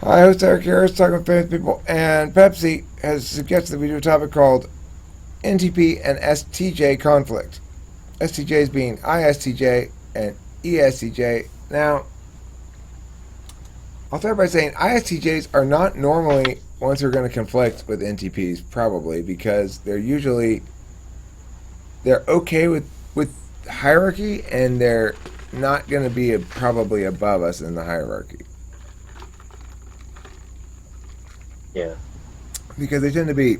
Hi, host Eric here, talking with famous people, and Pepsi has suggested that we do a topic called NTP and STJ conflict. STJs being ISTJ and ESTJ. Now, I'll start by saying ISTJs are not normally ones who are going to conflict with NTPs, probably because they're okay with hierarchy, and they're not going to be probably above us in the hierarchy. Yeah. Because they tend to be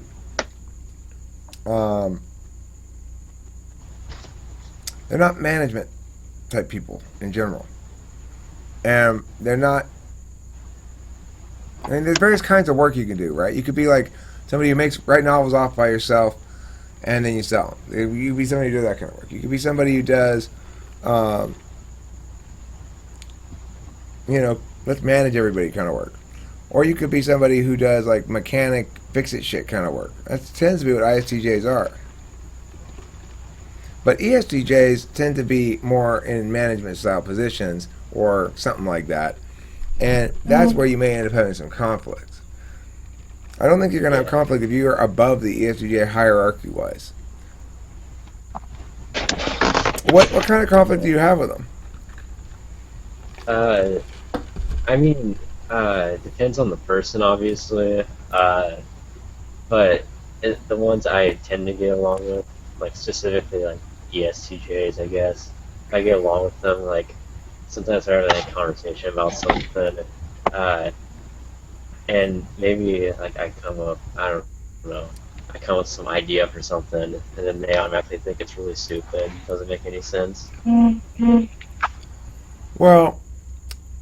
um, they're not management type people in general, and they're not. I mean, there's various kinds of work you can do, right? You could be like somebody who write novels off by yourself, and then you sell them. You could be somebody who does that kind of work. You could be somebody who does, um, let's manage everybody kind of work, or you could be somebody who does like mechanic fix it shit kind of work. That tends to be what ISTJs are. But ESTJs tend to be more in management style positions or something like that. And that's where you may end up having some conflict. I don't think you're going to have conflict if you are above the ESTJ hierarchy wise. What kind of conflict do you have with them? I mean, it depends on the person, obviously. But the ones I tend to get along with, like specifically like ESTJs, I guess, I get along with them. Like sometimes we're having a conversation about something, uh, and maybe like I don't know, I come with some idea for something, and then they automatically think it's really stupid, doesn't make any sense. Well,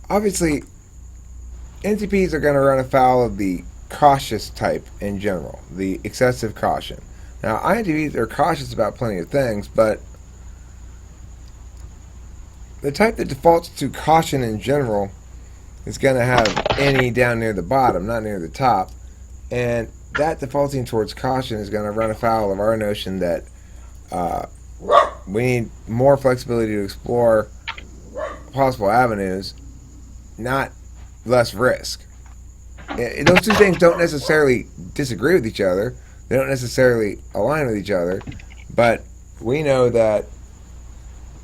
obviously, NTPs are going to run afoul of the cautious type in general, the excessive caution. Now, INTPs are cautious about plenty of things, but the type that defaults to caution in general is going to have any down near the bottom, not near the top. And that defaulting towards caution is going to run afoul of our notion that uh, we need more flexibility to explore possible avenues, not less risk. Those two things don't necessarily disagree with each other. They don't necessarily align with each other. But we know that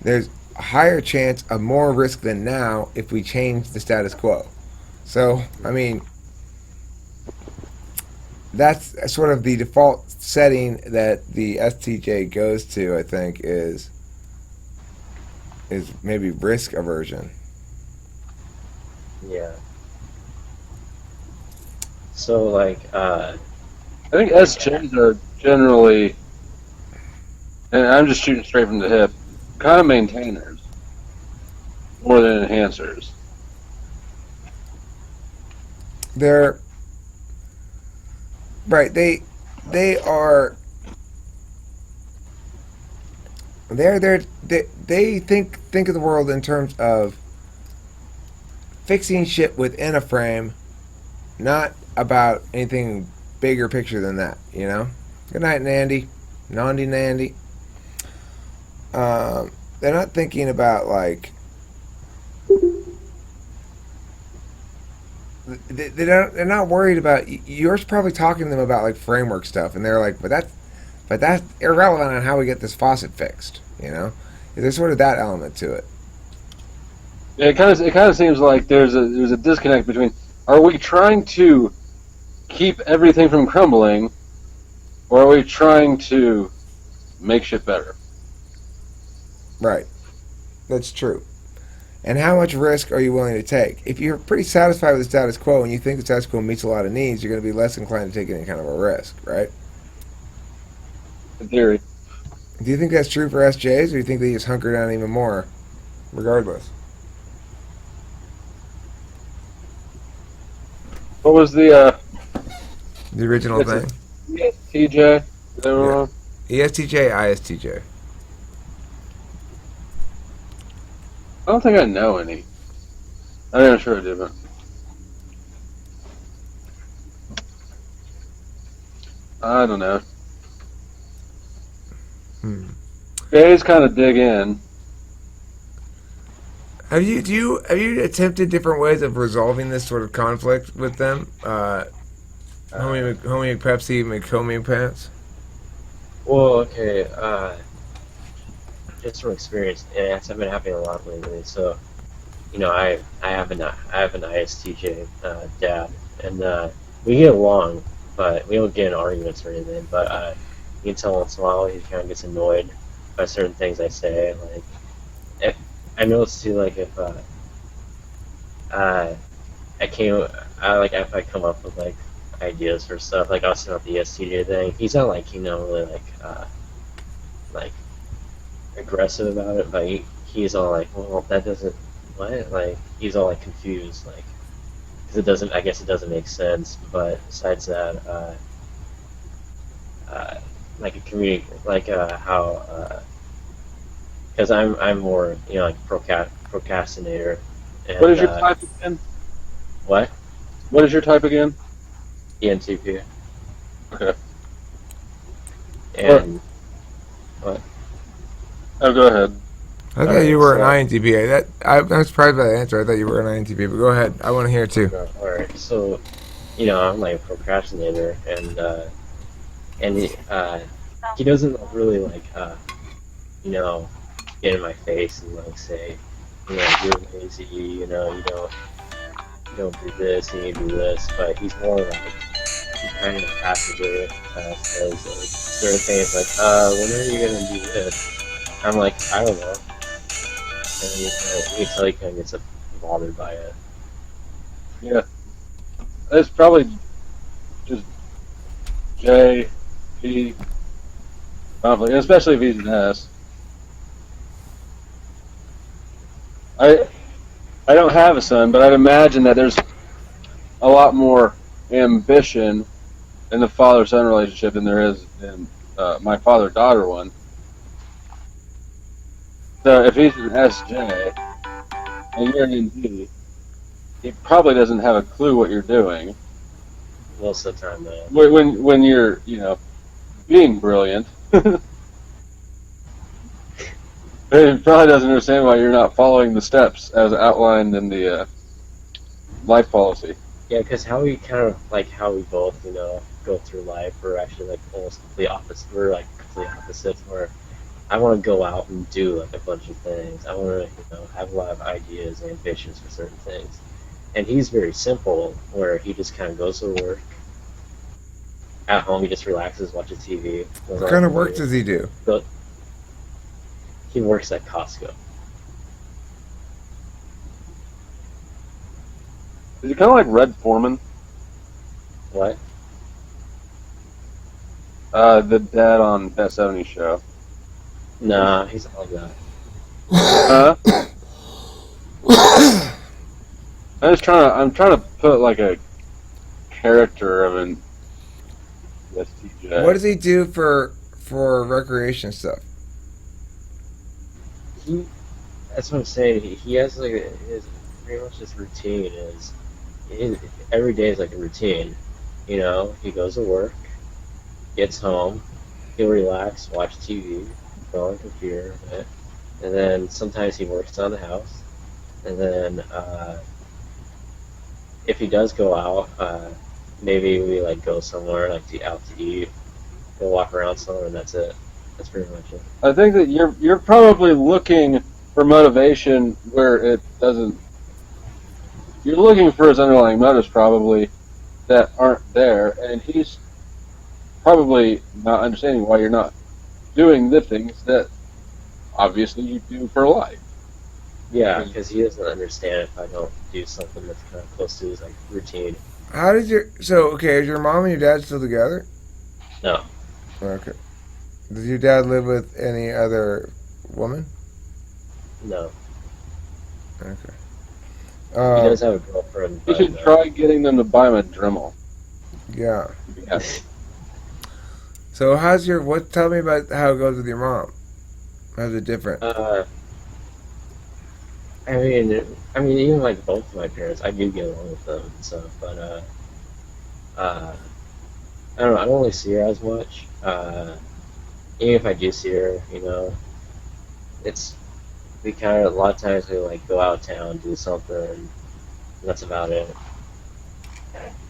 there's a higher chance of more risk than now if we change the status quo. So, I mean, that's sort of the default setting that the STJ goes to, I think, is maybe risk aversion. Yeah. So like, I think SJs are generally, and I'm just shooting straight from the hip, kind of maintainers more than enhancers. They're right. They are. They think of the world in terms of fixing shit within a frame, not about anything bigger picture than that. You know. Good night, Nandy. Nandi Nandy. They're not thinking about like they're not worried about. You're probably talking to them about like framework stuff, and they're like, but that's irrelevant on how we get this faucet fixed. You know, there's sort of that element to it. Yeah, it kind of seems like there's a disconnect between, are we trying to keep everything from crumbling, or are we trying to make shit better? Right, that's true. And how much risk are you willing to take? If you're pretty satisfied with the status quo and you think the status quo meets a lot of needs, you're going to be less inclined to take any kind of a risk, right? In theory. Do you think that's true for SJs, or do you think they just hunker down even more, regardless? What was the The original it's a thing? TJ? Is that wrong? ESTJ, ISTJ. I don't think I know any. I'm sure I do, but I don't know. J's kind of dig in. Have you attempted different ways of resolving this sort of conflict with them? Uh, Homie Pepsi, McHomie Pants. well, okay. Just from experience, and it's been happening a lot lately. So, I have an ISTJ dad, and we get along, but we don't get in arguments or anything. But you can tell once in a while he kind of gets annoyed by certain things I say. Like, if I notice too, like uh, I came, I like if I come up with like ideas for stuff, like I was talking about the ESTJ thing. He's not like really like aggressive about it, but he's all like, well, that doesn't what like he's all like confused, like because it doesn't. I guess it doesn't make sense. But besides that, uh, like a community, like how because I'm more like procrastinator, What and is your type again? what What is your type again? ENTP Okay. Or, and what. oh, go ahead. I All thought you right, were an so INTP. I'm surprised by the answer. I thought you were an INTP, but go ahead. I want to hear it too. all right, so I'm like a procrastinator, and he doesn't really like you know get in my face and like say you're lazy, you don't do this, you need to do this, but he's more like he kind of passively says like certain things like when are you gonna do this? I'm like I don't know, and you can tell he kind of gets bothered by it. Yeah, it's probably just J, P conflict, especially if he's an S. I I don't have a son, but I'd imagine that there's a lot more ambition in the father-son relationship than there is in my father-daughter one. So if he's an SJ and you're an ND, he probably doesn't have a clue what you're doing. Most of the time, though. When you're being brilliant, he probably doesn't understand why you're not following the steps as outlined in the life policy. Yeah, because how we both, go through life, we're actually like almost complete opposite. We're like complete opposites. Where I want to go out and do like a bunch of things. I want to, have a lot of ideas and ambitions for certain things. And he's very simple, where he just kind of goes to work. At home, he just relaxes, watches TV, goes What on the kind of work computer. does he do? But he works at Costco. Is he kind of like Red Foreman, What? the dad on that '70s show? Nah, he's not like that. Huh? I'm trying to put like a character of an What STJ. does he do for recreation stuff? He That's what I'm saying. He has like his pretty much his routine is every day is like a routine. He goes to work, gets home, he'll relax, watch TV, go on the computer, and then sometimes he works on the house. And then if he does go out, maybe we like go somewhere like out to eat, go walk around somewhere, and that's it. That's pretty much it. I think that you're probably looking for motivation where it doesn't. You're looking for his underlying motives probably that aren't there, and he's probably not understanding why you're not doing the things that obviously you do for life. Yeah, because he doesn't understand if I don't do something that's kind of close to his like routine. How did your so okay? Is your mom and your dad still together? No, Okay. Does your dad live with any other woman? no, Okay. he does have a girlfriend, You but should try getting them to buy him a Dremel. Yeah. Yeah. So how's your what? Tell me about how it goes with your mom. How's it different? I mean, even like both of my parents, I do get along with them and stuff, but uh, I don't know. I don't really see her as much. Even if I do see her, it's we kind of a lot of times we like go out of town, do something, and that's about it.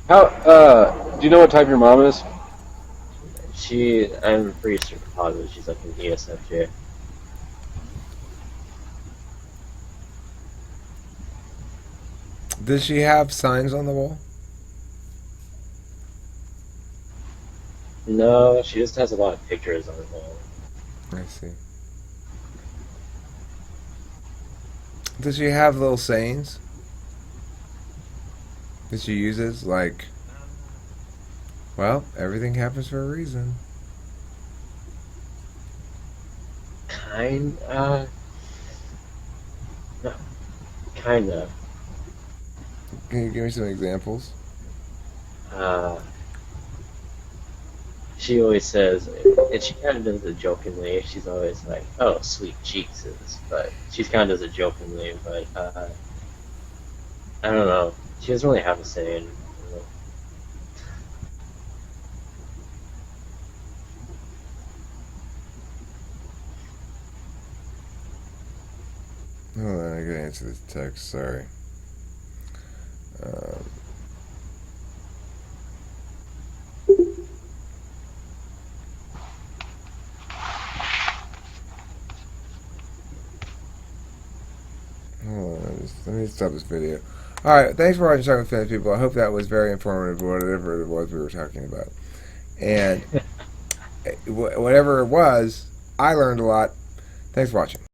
How do you know what type your mom is? I'm pretty super positive she's like an ESFJ. Does she have signs on the wall? No, she just has a lot of pictures on her wall. I see. Does she have little sayings that she uses? Like, well, everything happens for a reason. Kind, no, kind of. Can you give me some examples? Uh, she always says, and she kind of does it jokingly. She's always like, "Oh, sweet cheeks," but she's kind of does it jokingly. But I don't know. She doesn't really have a saying. You know? Hold on, I gotta answer this text. Sorry. Um, Hold on, let me stop this video. Alright, thanks for watching Talking with Famous People. I hope that was very informative, whatever it was we were talking about. And whatever it was, I learned a lot. Thanks for watching.